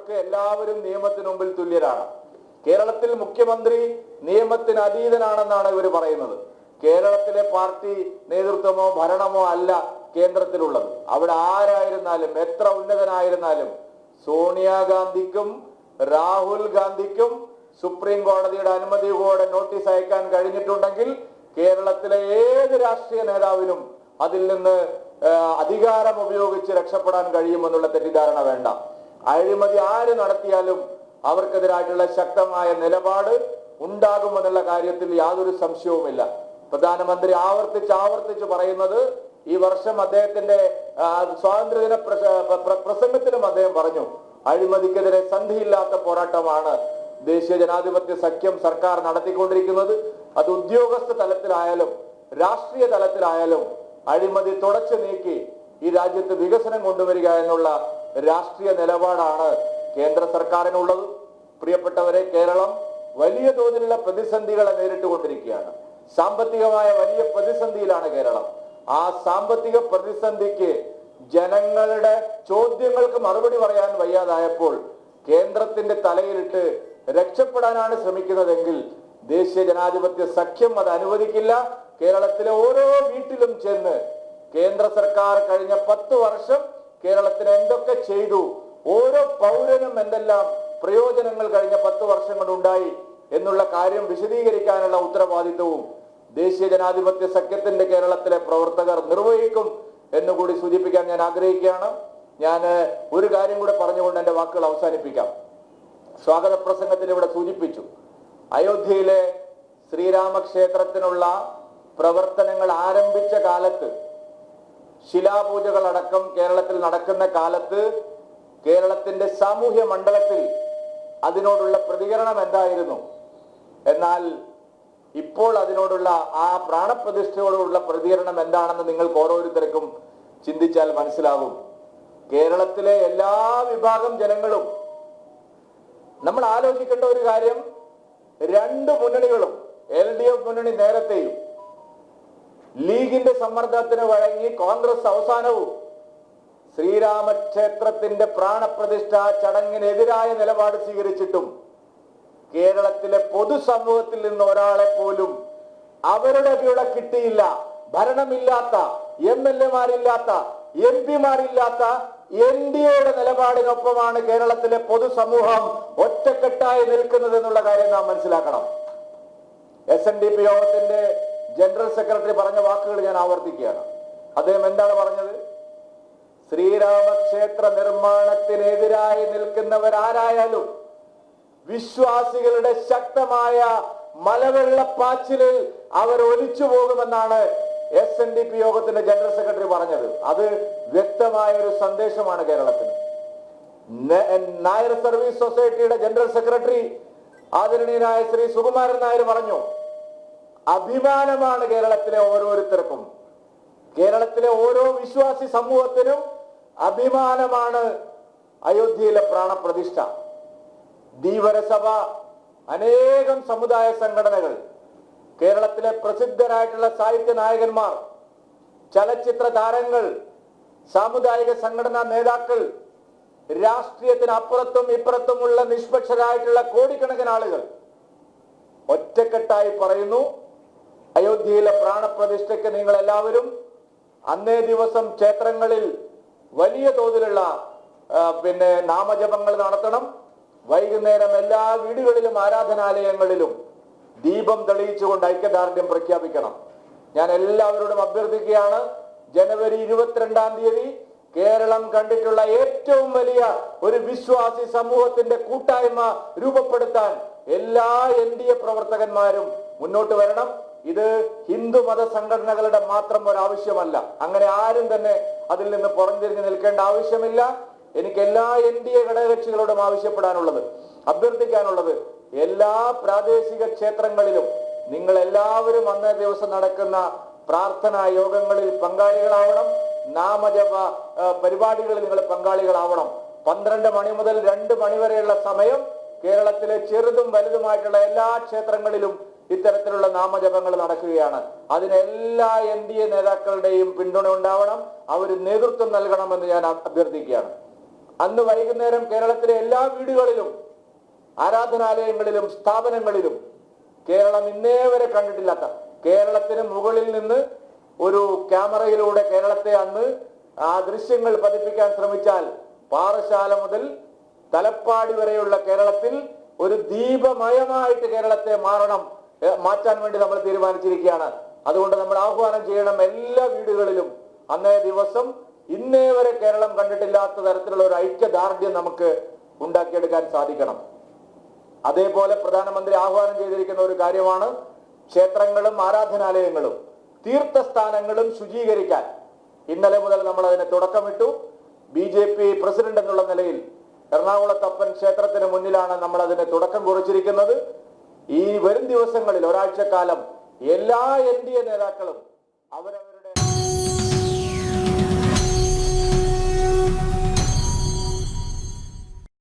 കേരളത്തിലുള്ളവർക്ക് എല്ലാവരും നിയമത്തിന് മുമ്പിൽ തുല്യരാണ്. കേരളത്തിൽ മുഖ്യമന്ത്രി നിയമത്തിന് അതീതനാണെന്നാണ് ഇവർ പറയുന്നത്. കേരളത്തിലെ പാർട്ടി നേതൃത്വമോ ഭരണമോ അല്ല കേന്ദ്രത്തിലുള്ളത്. അവിടെ ആരായിരുന്നാലും എത്ര ഉന്നതനായിരുന്നാലും സോണിയാഗാന്ധിക്കും രാഹുൽ ഗാന്ധിക്കും സുപ്രീം കോടതിയുടെ അനുമതിയോടെ നോട്ടീസ് അയക്കാൻ കഴിഞ്ഞിട്ടുണ്ടെങ്കിൽ കേരളത്തിലെ ഏത് രാഷ്ട്രീയ നേതാവിനും അതിൽ നിന്ന് അധികാരം ഉപയോഗിച്ച് രക്ഷപ്പെടാൻ കഴിയുമെന്നുള്ള തെറ്റിദ്ധാരണ വേണ്ട. അഴിമതി ആര് നടത്തിയാലും അവർക്കെതിരായിട്ടുള്ള ശക്തമായ നിലപാട് ഉണ്ടാകുമെന്നുള്ള കാര്യത്തിൽ യാതൊരു സംശയവുമില്ല. പ്രധാനമന്ത്രി ആവർത്തിച്ച് പറയുന്നത് ഈ വർഷം അദ്ദേഹത്തിന്റെ സ്വാതന്ത്ര്യദിന പ്രസംഗത്തിലും അദ്ദേഹം പറഞ്ഞു, അഴിമതിക്കെതിരെ സന്ധിയില്ലാത്ത പോരാട്ടമാണ് ദേശീയ ജനാധിപത്യ സഖ്യം സർക്കാർ നടത്തിക്കൊണ്ടിരിക്കുന്നത്. അത് ഉദ്യോഗസ്ഥ തലത്തിലായാലും രാഷ്ട്രീയ തലത്തിലായാലും അഴിമതി തുടച്ചു നീക്കി ഈ രാജ്യത്ത് വികസനം കൊണ്ടുവരിക എന്നുള്ള രാഷ്ട്രീയ നിലപാടാണ് കേന്ദ്ര സർക്കാരിനുള്ളത്. പ്രിയപ്പെട്ടവരെ, കേരളം വലിയ തോതിലുള്ള പ്രതിസന്ധികളെ നേരിട്ടുകൊണ്ടിരിക്കുകയാണ്. സാമ്പത്തികമായ വലിയ പ്രതിസന്ധിയിലാണ് കേരളം. ആ സാമ്പത്തിക പ്രതിസന്ധിക്ക് ജനങ്ങളുടെ ചോദ്യങ്ങൾക്ക് മറുപടി പറയാൻ വയ്യാതായപ്പോൾ കേന്ദ്രത്തിന്റെ തലയിലിട്ട് രക്ഷപ്പെടാനാണ് ശ്രമിക്കുന്നതെങ്കിൽ ദേശീയ ജനാധിപത്യ സഖ്യം അത് അനുവദിക്കില്ല. കേരളത്തിലെ ഓരോ വീട്ടിലും ചെന്ന് കേന്ദ്ര സർക്കാർ കഴിഞ്ഞ 10 വർഷം കേരളത്തിന് എന്തൊക്കെ ചെയ്തു, ഓരോ പൗരനും എന്തെല്ലാം പ്രയോജനങ്ങൾ കഴിഞ്ഞ 10 വർഷം കൊണ്ടുണ്ടായി എന്നുള്ള കാര്യം വിശദീകരിക്കാനുള്ള ഉത്തരവാദിത്വവും ദേശീയ ജനാധിപത്യ സഖ്യത്തിന്റെ കേരളത്തിലെ പ്രവർത്തകർ നിർവഹിക്കും എന്നുകൂടി സൂചിപ്പിക്കാൻ ഞാൻ ആഗ്രഹിക്കുകയാണ്. ഞാൻ ഒരു കാര്യം കൂടെ പറഞ്ഞുകൊണ്ട് എന്റെ വാക്കുകൾ അവസാനിപ്പിക്കാം. സ്വാഗത പ്രസംഗത്തിൽ ഇവിടെ സൂചിപ്പിച്ചു, അയോധ്യയിലെ ശ്രീരാമക്ഷേത്രത്തിനുള്ള പ്രവർത്തനങ്ങൾ ആരംഭിച്ച കാലത്ത്, ശിലാപൂജകളടക്കം കേരളത്തിൽ നടക്കുന്ന കാലത്ത് കേരളത്തിന്റെ സാമൂഹ്യ മണ്ഡലത്തിൽ അതിനോടുള്ള പ്രതികരണം എന്തായിരുന്നു? എന്നാൽ ഇപ്പോൾ അതിനോടുള്ള ആ പ്രാണപ്രതിഷ്ഠയോടുള്ള പ്രതികരണം എന്താണെന്ന് നിങ്ങൾക്ക് ഓരോരുത്തർക്കും ചിന്തിച്ചാൽ മനസ്സിലാകും. കേരളത്തിലെ എല്ലാ വിഭാഗം ജനങ്ങളും നമ്മൾ ആലോചിക്കേണ്ട ഒരു കാര്യം, 2 മുന്നണികളും LDF മുന്നണി നേരത്തെയും ലീഗിന്റെ സമ്മർദ്ദത്തിന് വഴങ്ങി കോൺഗ്രസ് അവസാനവും ശ്രീരാമക്ഷേത്രത്തിന്റെ പ്രാണപ്രതിഷ്ഠ ചടങ്ങിനെതിരായ നിലപാട് സ്വീകരിച്ചിട്ടും കേരളത്തിലെ പൊതുസമൂഹത്തിൽ നിന്ന് ഒരാളെ പോലും അവരുടെ കൂടെ കിട്ടിയില്ല. ഭരണമില്ലാത്ത, MLA മാരില്ലാത്ത, MP മാരില്ലാത്ത NDAയുടെ നിലപാടിനൊപ്പമാണ് കേരളത്തിലെ പൊതുസമൂഹം ഒറ്റക്കെട്ടായി നിൽക്കുന്നത് എന്നുള്ള കാര്യം നാം മനസ്സിലാക്കണം. SNDP യോഗത്തിന്റെ ജനറൽ സെക്രട്ടറി പറഞ്ഞ വാക്കുകൾ ഞാൻ ആവർത്തിക്കുകയാണ്. അദ്ദേഹം എന്താണ് പറഞ്ഞത്? ശ്രീരാമക്ഷേത്ര നിർമ്മാണത്തിനെതിരായി നിൽക്കുന്നവരാരായാലും വിശ്വാസികളുടെ ശക്തമായ മലവെള്ളപ്പാച്ചിലിൽ അവർ ഒലിച്ചു പോകുമെന്നാണ് SNDP യോഗത്തിന്റെ ജനറൽ സെക്രട്ടറി പറഞ്ഞത്. അത് വ്യക്തമായ ഒരു സന്ദേശമാണ് കേരളത്തിന്. നായർ സർവീസ് സൊസൈറ്റിയുടെ ജനറൽ സെക്രട്ടറി ആദരണീയനായ ശ്രീ സുകുമാരൻ നായർ പറഞ്ഞു, അഭിമാനമാണ് കേരളത്തിലെ ഓരോരുത്തർക്കും, കേരളത്തിലെ ഓരോ വിശ്വാസി സമൂഹത്തിനും അഭിമാനമാണ് അയോധ്യയിലെ പ്രാണപ്രതിഷ്ഠ. ധീവരസഭ, അനേകം സമുദായ സംഘടനകൾ, കേരളത്തിലെ പ്രസിദ്ധരായിട്ടുള്ള സാഹിത്യ നായകന്മാർ, ചലച്ചിത്ര താരങ്ങൾ, സാമുദായിക സംഘടനാ നേതാക്കൾ, രാഷ്ട്രീയത്തിന് അപ്പുറത്തും ഇപ്പുറത്തുമുള്ള നിഷ്പക്ഷരായിട്ടുള്ള കോടിക്കണക്കിന് ആളുകൾ ഒറ്റക്കെട്ടായി പറയുന്നു, അയോധ്യയിലെ പ്രാണപ്രതിഷ്ഠയ്ക്ക് നിങ്ങൾ എല്ലാവരും അന്നേ ദിവസം ക്ഷേത്രങ്ങളിൽ വലിയ തോതിലുള്ള നാമജപങ്ങൾ നടത്തണം. വൈകുന്നേരം എല്ലാ വീടുകളിലും ആരാധനാലയങ്ങളിലും ദീപം തെളിയിച്ചുകൊണ്ട് ഐക്യദാർഢ്യം പ്രഖ്യാപിക്കണം. ഞാൻ എല്ലാവരോടും അഭ്യർത്ഥിക്കുകയാണ്, ജനുവരി 22-ാം തീയതി കേരളം കണ്ടിട്ടുള്ള ഏറ്റവും വലിയ ഒരു വിശ്വാസി സമൂഹത്തിന്റെ കൂട്ടായ്മ രൂപപ്പെടുത്താൻ എല്ലാ NDA പ്രവർത്തകന്മാരും മുന്നോട്ട് വരണം. ഇത് ഹിന്ദു മത സംഘടനകളുടെ മാത്രം ഒരാവശ്യമല്ല. അങ്ങനെ ആരും തന്നെ അതിൽ നിന്ന് പുറംതിരിഞ്ഞ് നിൽക്കേണ്ട ആവശ്യമില്ല. എനിക്ക് എല്ലാ NDA ഘടകകക്ഷികളോടും ആവശ്യപ്പെടാനുള്ളത്, അഭ്യർത്ഥിക്കാനുള്ളത്, എല്ലാ പ്രാദേശിക ക്ഷേത്രങ്ങളിലും നിങ്ങൾ എല്ലാവരും അന്നേ ദിവസം നടക്കുന്ന പ്രാർത്ഥനാ യോഗങ്ങളിൽ പങ്കാളികളാവണം. നാമജപ പരിപാടികളിൽ നിങ്ങൾ പങ്കാളികളാവണം. 12 മണി മുതൽ 2 മണി വരെയുള്ള സമയം കേരളത്തിലെ ചെറുതും വലുതുമായിട്ടുള്ള എല്ലാ ക്ഷേത്രങ്ങളിലും ഇത്തരത്തിലുള്ള നാമജപങ്ങൾ നടക്കുകയാണ്. അതിന് എല്ലാ NDA നേതാക്കളുടെയും പിന്തുണ ഉണ്ടാവണം. അവർ നേതൃത്വം നൽകണമെന്ന് ഞാൻ അഭ്യർത്ഥിക്കുകയാണ്. അന്ന് വൈകുന്നേരം കേരളത്തിലെ എല്ലാ വീടുകളിലും, ആരാധനാലയങ്ങളിലും, സ്ഥാപനങ്ങളിലും കേരളം ഇന്നേ വരെ കണ്ടിട്ടില്ലാത്ത, കേരളത്തിന് മുകളിൽ നിന്ന് ഒരു ക്യാമറയിലൂടെ കേരളത്തെ അന്ന് ആ ദൃശ്യങ്ങൾ പതിപ്പിക്കാൻ ശ്രമിച്ചാൽ പാറശാല മുതൽ തലപ്പാടി വരെയുള്ള കേരളത്തിൽ ഒരു ദീപമയമായിട്ട് കേരളത്തെ മാറ്റാൻ വേണ്ടി നമ്മൾ തീരുമാനിച്ചിരിക്കുകയാണ്. അതുകൊണ്ട് നമ്മൾ ആഹ്വാനം ചെയ്യണം, എല്ലാ വീടുകളിലും അന്നേ ദിവസം ഇന്നേ വരെ കേരളം കണ്ടിട്ടില്ലാത്ത തരത്തിലുള്ള ഒരു ഐക്യദാർഢ്യം നമുക്ക് ഉണ്ടാക്കിയെടുക്കാൻ സാധിക്കണം. അതേപോലെ പ്രധാനമന്ത്രി ആഹ്വാനം ചെയ്തിരിക്കുന്ന ഒരു കാര്യമാണ് ക്ഷേത്രങ്ങളും ആരാധനാലയങ്ങളും തീർത്ഥസ്ഥാനങ്ങളും ശുചീകരിക്കാൻ. ഇന്നലെ മുതൽ നമ്മൾ അതിന് തുടക്കമിട്ടു. BJP പ്രസിഡന്റ് എന്നുള്ള നിലയിൽ എറണാകുളത്തപ്പൻ ക്ഷേത്രത്തിന് മുന്നിലാണ് നമ്മൾ അതിന് തുടക്കം കുറിച്ചിരിക്കുന്നത്. ഈ വരും ദിവസങ്ങളിൽ ഒരാഴ്ചക്കാലം എല്ലാ NDA നേതാക്കളും അവരവർ